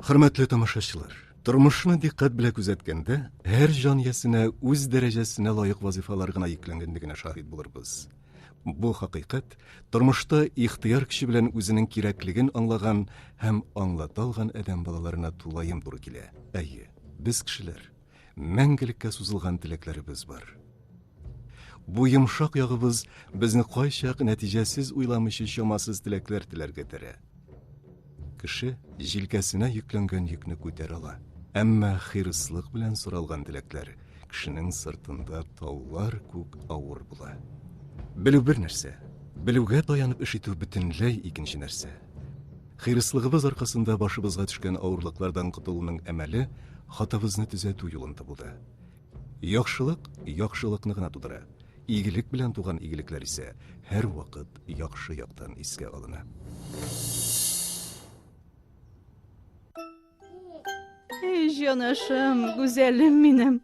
Hürmetli tomoshachilar, turmushni diqqat bilan kuzatganda, har jon egasiga o'z darajasiga loyiq vazifalar gina yuklanganligini shahid bo'lurmiz. Bu haqiqat turmushda ixtiyor kishi bilan o'zining kerakligini anglagan ham anglata olgan odam bolalarına tulayim to'g'ri keladi. Ayyi, biz kishilar mangilikka suzilgan tilaklarimiz bor. Bu yumshoq yog'imiz bizni qo'yshaq natijasiz o'ylamishi shamasiz tilaklar tilarga tara. Kishi jilkasına yüklangan yükni ko'tara ola. Ammo xirislik bilan so'ralgan tilaklar kishining sirtida tog'lar ko'k avur bo'la. Biluv bir narsa, biluvga tayanib ish etuv butunlay ikkinchi narsa. Xirisligimiz orqasida boshimizga tushgan avurliklardan qutulishning amali xatomizni tuzatuv yo'lida bo'ldi. Yaxshilik yaxshilikni gina tudira. İyilik bilan tug'an iyiliklar ise her vaqt yaxshi yoqdan esga olinadi. Ey canışım, güzelim benim.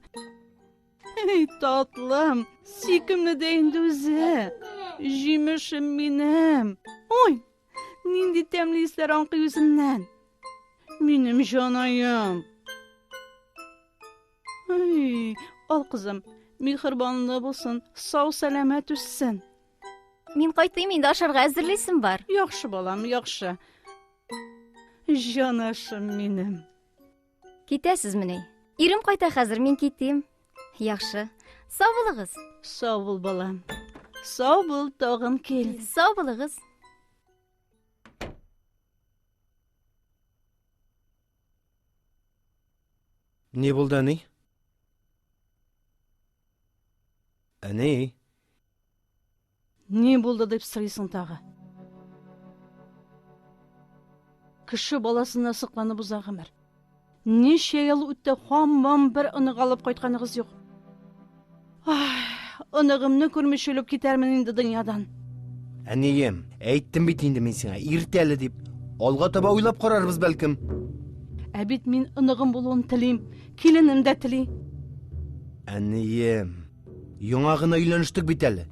Ey tatlım, sikimli deyin düze. Jimişim benim. Oy, nindi temli ister anqı yüzünden. Benim canayım. Ay, al kızım, mehribanlığı bulsun, sağ selamet üstsin. Мен қайтайым, енді ашарға әзірлейсің бар. Yaxşı balam, yaxşı. Canışım benim. Кетесіз міне. Ирім қайта қазір, мен кетем. Яқшы. Сау болыңыз. Sağ ol balam. Sağ ol tağım kel. Сау болыңыз. Не болды, әне? Әне? Ne buldu deyip sırıysın tağı. Kişi balasına sıklanıp uzağımır. Neşe yıl ütte hamam bir ınık alıp koytkanığız yok. Ay, ınığımını көрмеш өліп кетермін енді dünyadan. Әнейем, әйттім бит енді мен сеңа, ертелі деп. Алға таба ойлап қарарбыз бәлкім. Әбет мен ынығым болуын тілейм, келінім де тілей. Әнейем, яңағына үйланыштық бит әлі.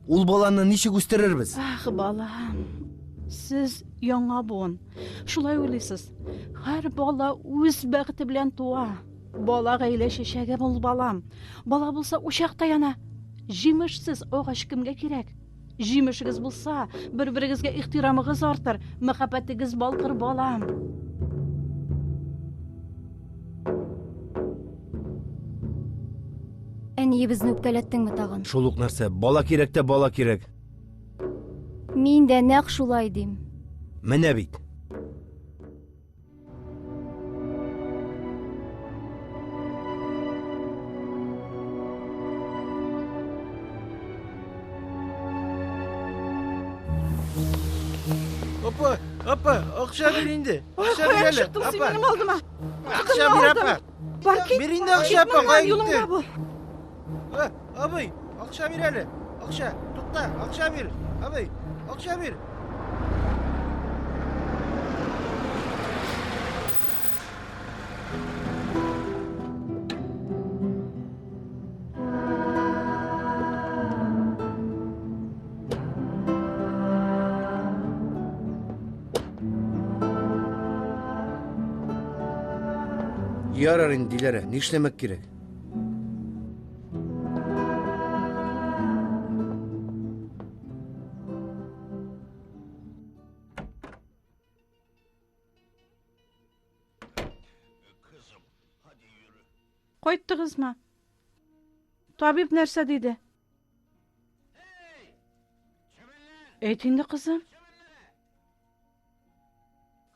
Ул баланы неше көстерербіз? Ах, балам, siz яңа буын. Шулай ойлайсыз. Her бала өз бәғіті білән туа. Бала ғайлә шешәге бол балам. Бала болса ошақ таяна. Жимішсіз оғаш кімге керек? Жимішігіз болса, бір-бірігізге ихтирамығыз артыр, мұхаббәтігіз балқыр балам. Әне бізді өпкәлеттің ме тағын? Шолуқ нәрсе, бала керек те бала керек. Мен де нәқ шулай дейм. Менә бит. Апа, ақша бер инде. Ақша бер әлі. Шықтың сен менің алдыма. Ақша бер, апа. Бар кет. Бер инде ақша, апа. Қай Юлыңда кетті? бол. Абай, ақша бер әлі. Ақша, тұқта, ақша бер. Абай, ақша бер. Ярар инде, Диләрә, не эшләмәк кирәк? Қойттығыз ма? Табип нәрсе дейді? Әйтінді қызым?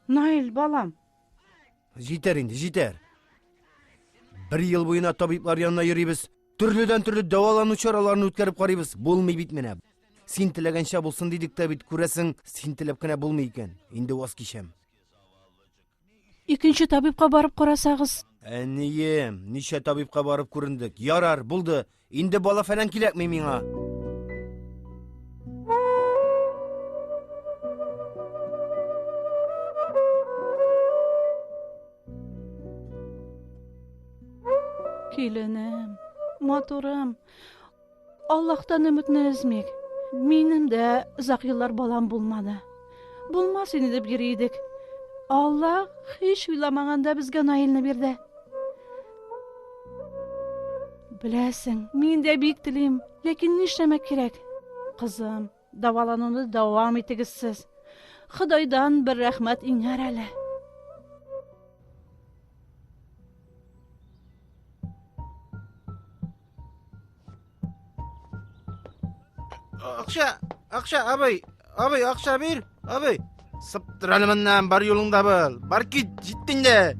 Наил, балам. Жетер инде, жетер. Bir yıl boyuna tabiplar yanına yürüyübüz. Türlüden türlü davalanу çaralarını ötkərіп қарайбыз. Болмай бит менә. Син теләгәнчә булсын дидек тә бит, күрәсең, син теләп кенә булмый икән. Инде ваз кишәм. Икенче табипка барып карасагыз. Әнием, ничә табипка барып күрендек. Ярар, булды. Инде бала фәлән кирәкми миңа. Kelinim, motorim. Allah'tan ümitni üzmek. Benim de uzak yıllar balam bulmadı. Bulmaz seni de biriydik. Allah hiç uylamaganda bizga Nailni berdi. Bilasan, men de bek tilim, lekin nishlamak kerak. Qizim, davolanuvni davom etigizsiz. Xudoydan bir rahmat ingar ali. Akşa abay akşa bir abay. Sıptıralımından bar yolunda bul. Bar git gittin de.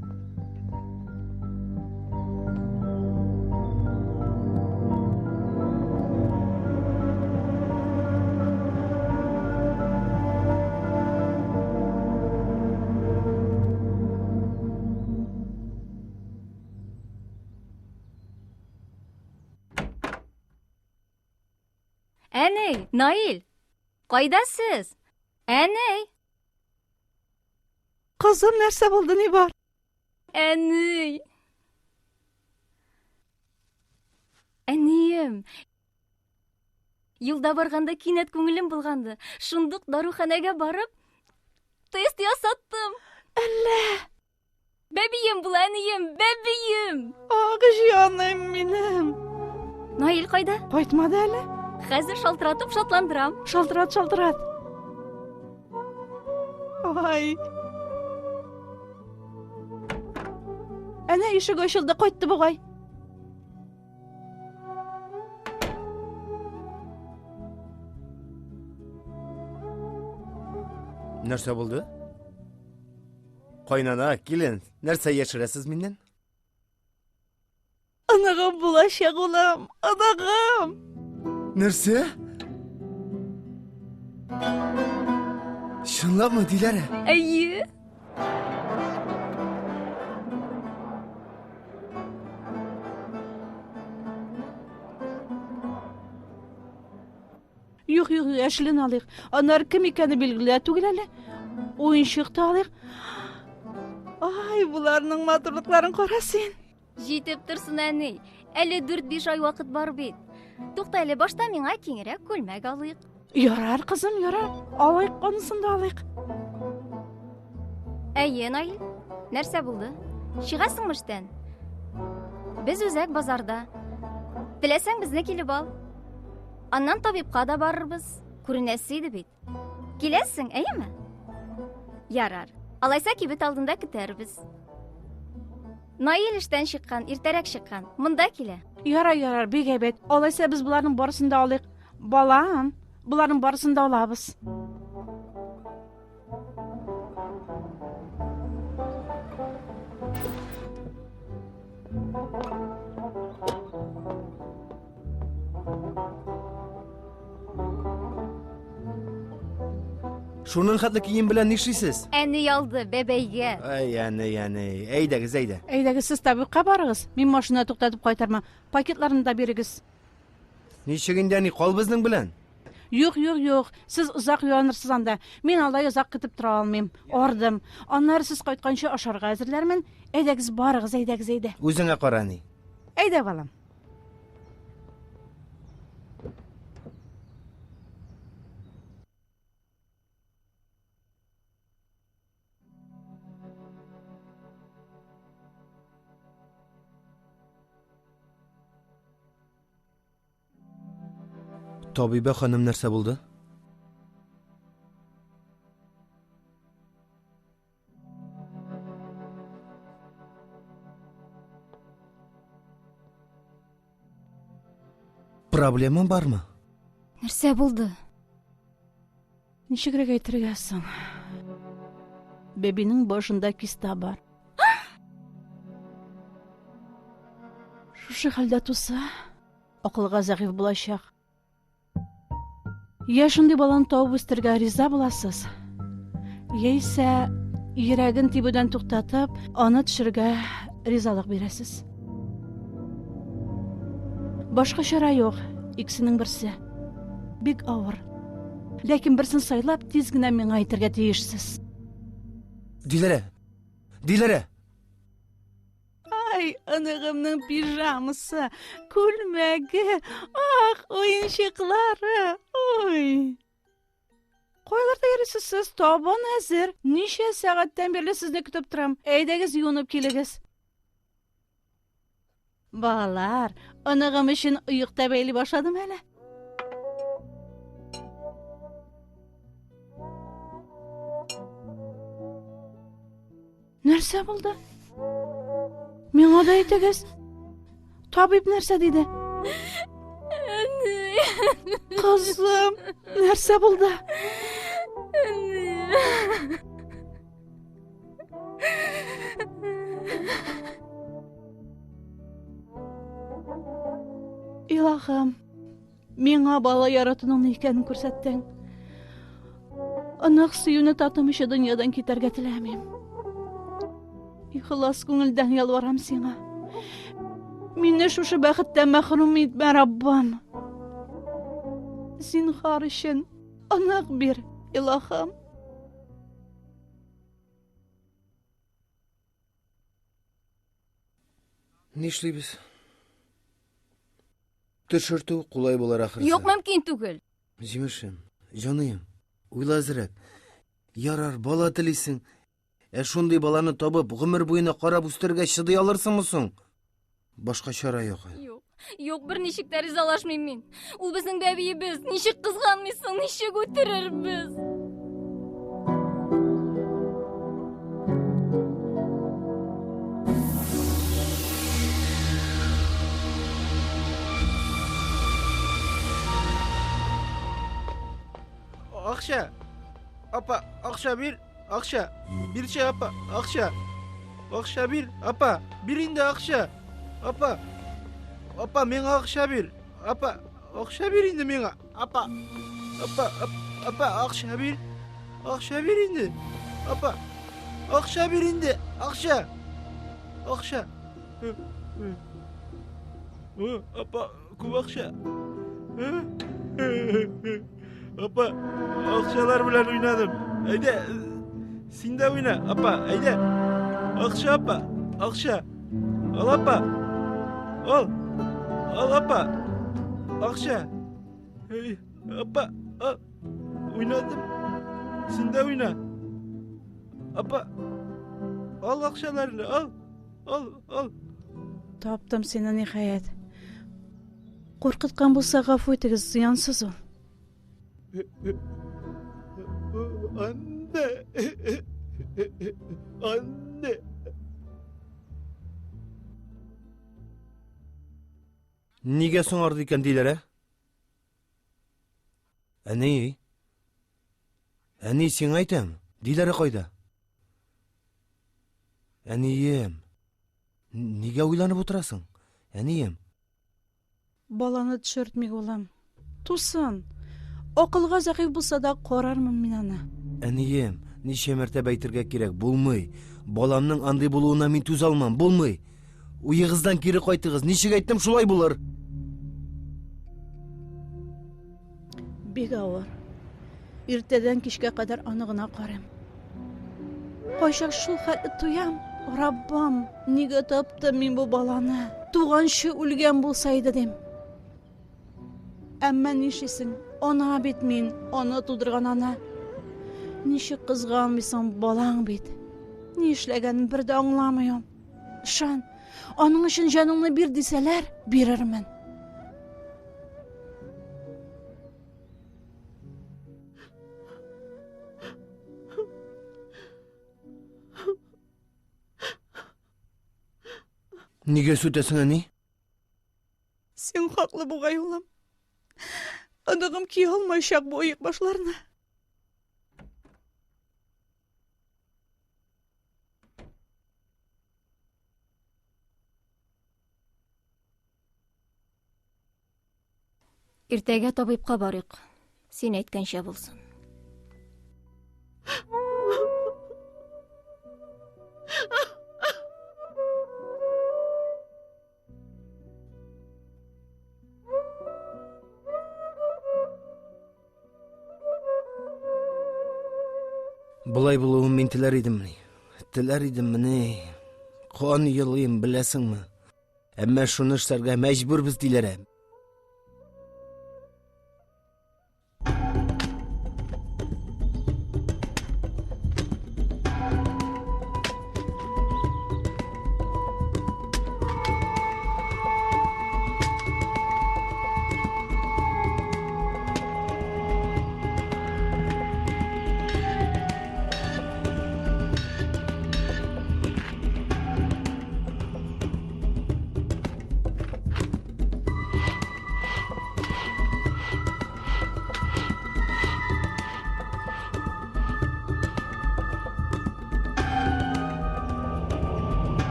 Әней, Nail, qaydasiz? Әней, Qizim, narsa bo'ldi, ne bor? әней. Әнейім, юлда барғанда кинәт күңелем булганды. Шундук даруханәгә барып, тест ясаттым. Әллә, Бәбием бул, әнейем, бәбием. ag җаным минем. Nail кайда? Кайтмады әле. Хәзер шалтыратып шатландырам. Шалтырат, шалтырат. Ай. Әнә ишек ачылды, кайтты бугай. Нәрсә булды? Кайнана, килен, нәрсә яшерәсез миннән? Анагым булачак улым, анагым. Нәрсә? Шынлапмы, Диләрә? Әйе. Юк, яшелен алыйк. Аннары кем икәне билгеле түгел әле. Уенчыкты алыйк. Ай, буларның матурлыкларын кара син. Җитеп торсын, әней. Әле 4-5 ай вакыт бар бит. Тукта әле, башта миңа киңрәк күлмәк алыйк. Ярар, кызым, ярар. Алыйк, анысын да алыйк. Әйе, Nail. Нәрсә булды? Чыгасыңмы эштән? Без үзәк базарда. Теләсәң безне килеп ал. Аннан табибка да барырбыз. Күренәсе иде бит. Киләсең, әйеме? Ярар. Алайса кибет алдында көтәрбез. Nail эштән чыккан, иртәрәк чыккан. Монда килә. Ярар, бик әйбәт. Алайса без буларның барысын да алыйк. Балам, буларның барысын да алабыз. Шуның хәтле кием белән нишлисез? Әни ялды бәбәйгә. Яны. Әйдәгез, әйдә. Әйдәгез, сез табибка барыгыз. Мин машина туктатып кайтарма. Пакетларны да бирегез. Ничек инде ни кал безнең белән? Юк. Сез узак юанырсыз анда. Мин алай узак көтеп тора алмыйм. Ардым. Аннары сез кайтканчы ашарга әзерләрмен. Әйдәгез, барыгыз, әйдә. Үзеңә кара ни. Әйдә, балам. Табиба ханым нәрсә булды? Проблема бармы? Нәрсә булды? Ничегрәк әйтергә соң? Бәбинең башында киста бар. Шушы хәлдә туса, акылга зәгыйф булачак. Я шундый баланы табып үстергә риза буласыз. Яисә йөрәген тибүдән туктатып, аны төшергә ризалык бирәсез. Башка чара юк, икесенең берсе. Бик авыр. Ләкин берсен сайлап, тиз генә миңа әйтергә тиешсез. Диләрә. Ай, анагымның пижамасы, күлмәге, ах, уенчыклары, ой. Кайларда йөрисез сез? Табан әзер. Ничә сәгатьтән бирле сезне көтеп торам. Әйдәгез, юынып килегез. Балалар, оныгым өчен оекта бәйли башладым әле. Нәрсә булды? Миңа да әйтегез. Табиб нәрсә диде? Кызым, нәрсә булды? Илаһым, миңа бала яратуның ни икәнен күрсәттең. Анык сөюне татымыйча дөньядан китәргә теләмим. Ихлас күңелдән ялварам сиңа. Мине шушы бәхеттән мәхрүм итмә, Раббым. Зинһар өчен анык бир, Илаһым. Нишлибез? Төшертү кулай булар ахырсы. Юк, мөмкин түгел. Җимешем, җаныем, уйла әзрәк. Ярар, бала телисең. Шундый баланы табып, гомер буена карап үстергә чыдый алырсыңмы соң? Башка чара юк. Юк, берничек тә ризалашмыйм мин. Ул безнең бәбиебез. Ничек кызганмыйсың, ничек үтерербез? Акча. Апа, акча бир. Акча. Бирче, апа, акча. Акча бир, апа. Бир инде акча. Апа. Апа, миңа акча бир. Апа, акча бир инде миңа. Апа. Апа, акча бир. Акча бир инде. Апа. Акча бир инде. Акча. Акча. Апа, күп акча. Апа, акчалар белән уйнадым. Әйдә, син дә уйна, апа, әйдә. Акча, апа, акча. Ал, апа. Ал, апа. Акча. Апа, уйнадым. Син дә уйна. Апа, ал акчаларны, ал. Таптым сине ниһаят. Куркыткан булса гафу итегез, зыянсыз ул. Anne. Нигә соңарды икән диләр, Әни? Әни, син әйтәм, диләре кайда? Әнием, нигә уйланып утырасың? Әнием. Баланы төшертмик, улым. Тусын. Акылга зәгыйф булса да карармын мин аны. Әнием, ничә мәртәбә әйтергә кирәк, булмый. Баламның андый булуына мин түз алмам, булмый. Уегыздан кире кайтыгыз, ничек әйттем шулай булыр. Бик авыр. Иртәдән кичкә кадәр аны гына карыйм. Кайчак шул хәтле туям. Раббам, нигә таптым мин бу баланы? Туганчы үлгән булса иде дим. Әмма нишлисең? Ана бит мин, аны тудырган ана. Ничек кызганмыйсың, балаң бит. Ни эшләгәнен бер дә аңламыйм. Ышан, аның өчен җаныңны бир дисәләр, бирермен. Нигә сүтәсең, әни? Син хаклы бугай, улым. Аныгым ки алмайчак бу оек башларны. Иртәгә табибка барыйк. Син әйткәнчә булсын. Булай булуын мин теләр идемме? Теләр идемме? Кан елыйм, беләсеңме? Әмма шуны эшләргә мәҗбүрбез диләр.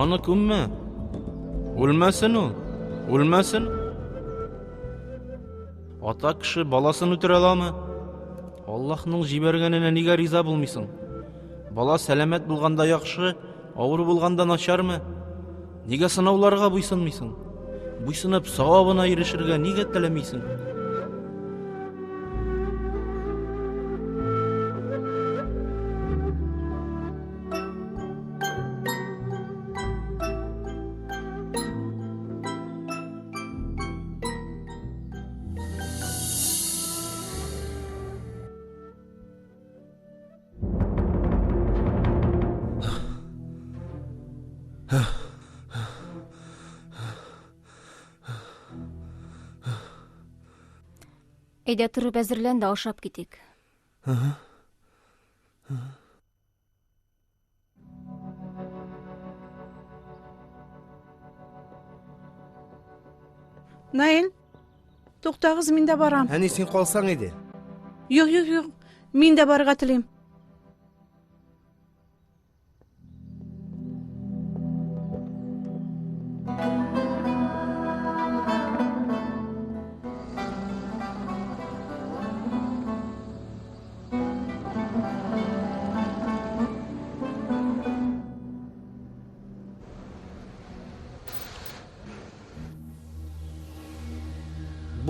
Аны күмме. Үлмәсен ул. Үлмәсен. Ата кеше баласын үтерә аламы? Аллаһның җибәргәненә нигә риза булмыйсың? Бала сәламәт булганда яхшы, авыр булганда начармы? Нигә сынауларга буйсынмыйсың? Буйсынып савабына ирешергә нигә теләмисең? Әйдә торып әзерлән дә ашап китик. Наил, туктагыз, мин дә барам. Әни син калсаң иде. Юк, мин дә барырга телим.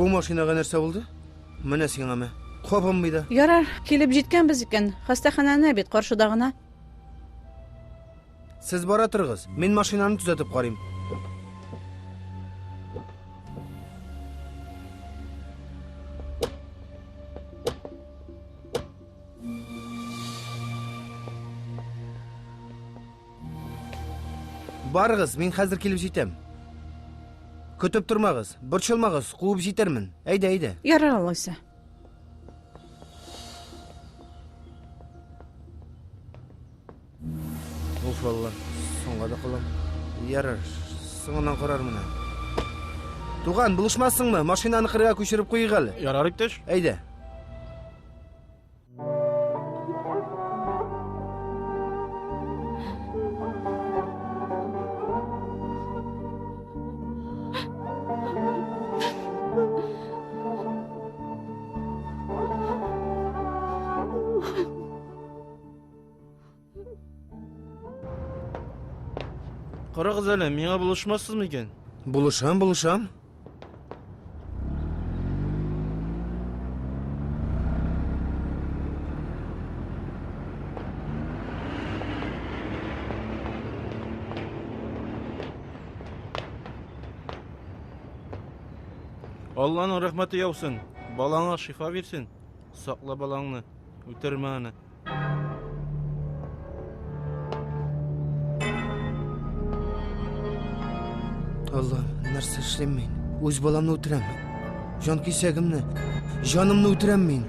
Бу машинага нәрсә булды? Менә сиңа ме? Кабым биде. Ярар, килеп җиткәнбез икән. Хастахананы бит каршыда гына. Сез бара торыгыз. Мин машинаны төзәтеп карыйм. Барыгыз, мин хәзер килеп җитәм. Көтеп тормагыз, борчылмагыз, куып җитермен. Әйдә. Ярар алайса. Уф, Алла, соңга да кылам. Ярар, соңыннан карар менә. Туган, булышмассыңмы? Машинаны кырга күчереп куйык әле. Ярар иптәш. Әйдә. Карагыз әле, миңа булышмассызмы икән? Булышам. Алланың рәхмәте яусын. Балаңа шифа бирсен. Сакла балаңны. Үтермә аны. Алла, нәрсә эшлим мин? Үз баламны үтерәм. Жан кисәгемне, жанымны үтерәм мин.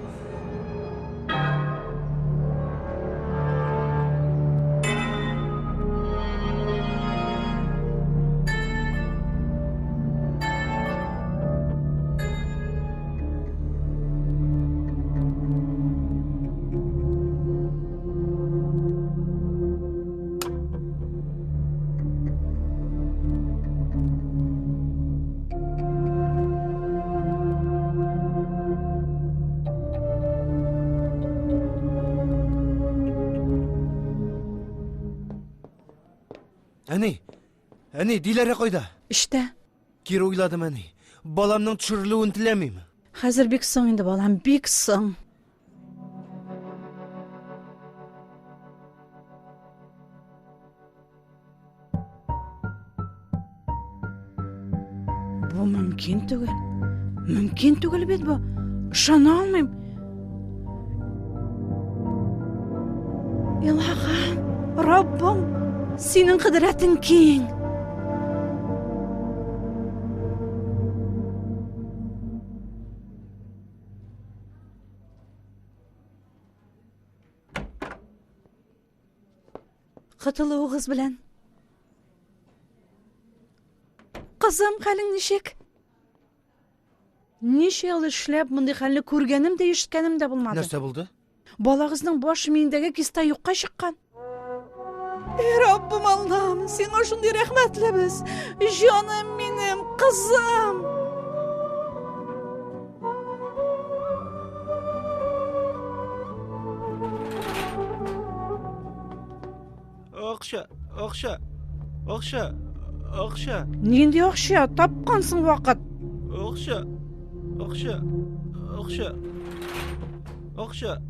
Әни, Диләрә кайда? Иштә. Кире уйладым, әни. Баламның төшерелүен теләмим. Хәзер бик соң инде балам, бик соң. Бу мөмкин түгел. Мөмкин түгел бит бу. Ышана алмыйм. Илаһым, Раббым, синең кыдыратың киң. Кытылуыгыз белән. Кызым, хәлең ничек? Ничә ел эшләп мондый хәлне күргәнем дә ишеткәнем дә булмады. Нәрсә булды? Балагызның баш миендәге киста юкка чыккан. Rabbim Allah'ım, sana şunday rahmetlimiz. Canım benim, kızım. Akşa, akşa, akşa, akşa, Nindi akşa, tapkansın vakit. akşa, akşa, akşa, akşa,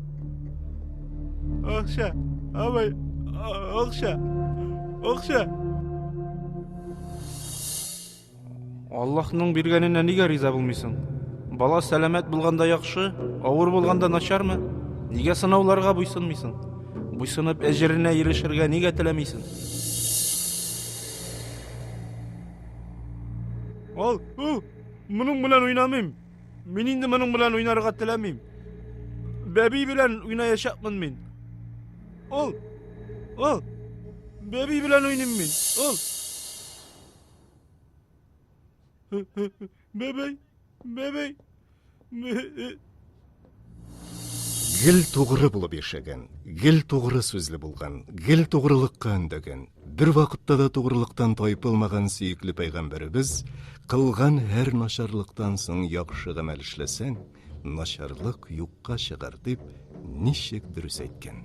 akşa, abay, akşa, akşa. Аллахның бергеніне неге риза булмыйсың? Бала сәламәт булганда яхшы, авыр булганда начармы? Нигә сынауларга буйсынмыйсың? Буйсынып әҗеренә ирешергә нигә теләмисең? Ал, моның белән уйнамыйм. Мин инде моның белән уйнарга теләмим. Бәби белән уйнаячакмын мин. Ал, бәби белән уйныйм мин. Ал. Бәбәй, бәбәй. Гел тугры булып яшәгән, гел тугры сүзле булган, гел тугрылыкка өндәгән, бер вакытта да тугрылыктан тайпылмаган сөекле пәйгамбәребез кылган һәр начарлыктан соң яхшы гамәл эшләсәң, начарлык юкка чыгар дип ничек дөрес әйткән.